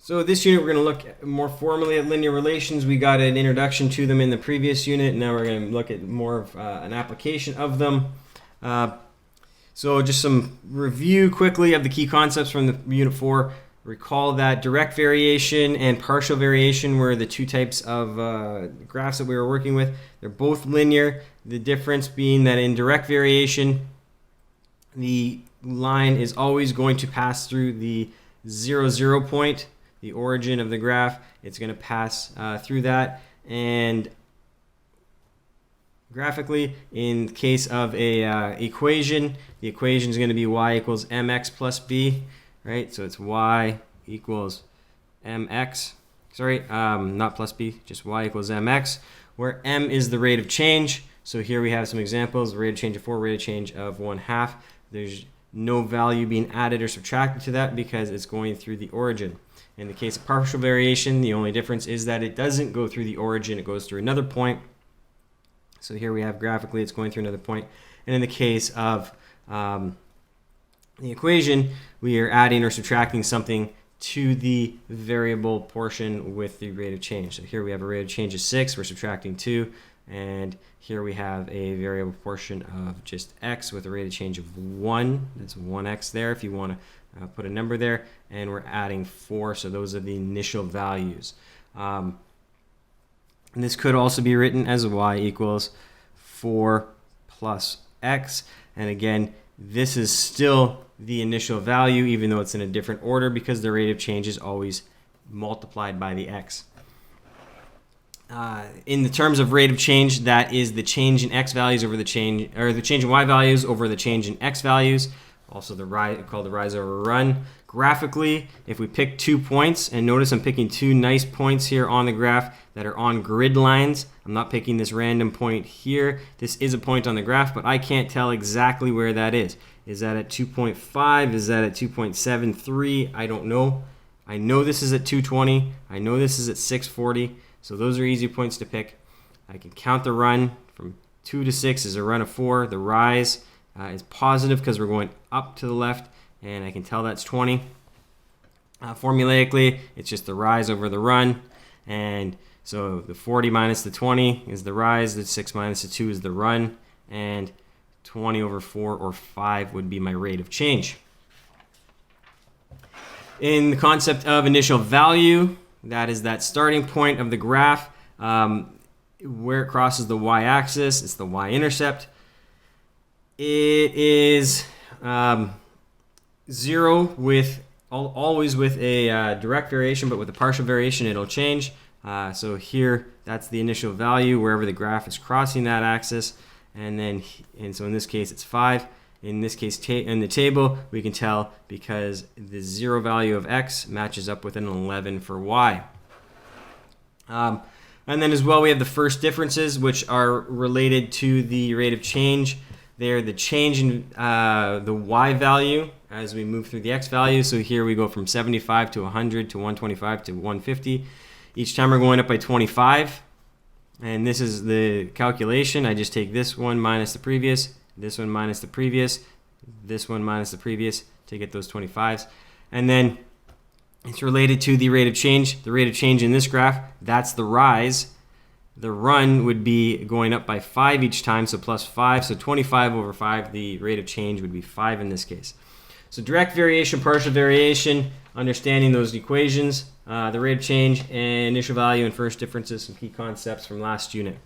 So this unit, we're going to look more formally at linear relations. We got an introduction to them in the previous unit. Now we're going to look at more of an application of them. So just some review quickly of the key concepts from the Unit 4. Recall that direct variation and partial variation were the two types of graphs that we were working with. They're both linear. The difference being that in direct variation, the line is always going to pass through the 0, 0 point, the origin of the graph. It's going to pass through that, and graphically, in case of a equation, the equation is going to be y equals mx plus b, right? So it's y equals mx, sorry, not plus b, just y equals mx, where m is the rate of change. So here we have some examples: rate of change of 4, rate of change of 1/2. There's no value being added or subtracted to that because it's going through the origin. In the case of partial variation, the only difference is that it doesn't go through the origin, it goes through another point. So here we have graphically it's going through another point. And in the case of the equation, we are adding or subtracting something to the variable portion with the rate of change. So here we have a rate of change of 6, we're subtracting 2, and here we have a variable portion of just x with a rate of change of 1. That's 1x there if you want to put a number there, and we're adding 4, so those are the initial values. And this could also be written as y equals 4 plus x, and again, this is still the initial value even though it's in a different order because the rate of change is always multiplied by the x. In the terms of rate of change, that is the change in x values over the change, or the change in y values over the change in x values. Also called the rise over run. Graphically, if we pick 2 points, and notice I'm picking 2 nice points here on the graph that are on grid lines. I'm not picking this random point here. This is a point on the graph, but I can't tell exactly where that is. Is that at 2.5? Is that at 2.73? I don't know. I know this is at 220. I know this is at 640. So those are easy points to pick. I can count the run from 2 to 6 is a run of 4. The rise is positive because we're going up to the left, and I can tell that's 20. Formulaically, it's just the rise over the run, and so the 40 minus the 20 is the rise, the 6 minus the 2 is the run, and 20 over 4 or 5 would be my rate of change. In the concept of initial value, that is that starting point of the graph where it crosses the y-axis. It's the y-intercept. It is 0 with always with a direct variation, but with a partial variation it'll change. So here that's the initial value wherever the graph is crossing that axis, and so in this case it's 5. In this case in the table we can tell because the 0 value of x matches up with an 11 for y. And then as well we have the first differences, which are related to the rate of change. They're the change in the y value as we move through the x value. So here we go from 75 to 100 to 125 to 150. Each time we're going up by 25. And this is the calculation. I just take this one minus the previous, this one minus the previous, this one minus the previous to get those 25s. And then it's related to the rate of change. The rate of change in this graph, that's the rise. The run would be going up by 5 each time, so plus 5. So 25 over 5, the rate of change would be 5 in this case. So direct variation, partial variation, understanding those equations, the rate of change, and initial value and first differences, some key concepts from last unit.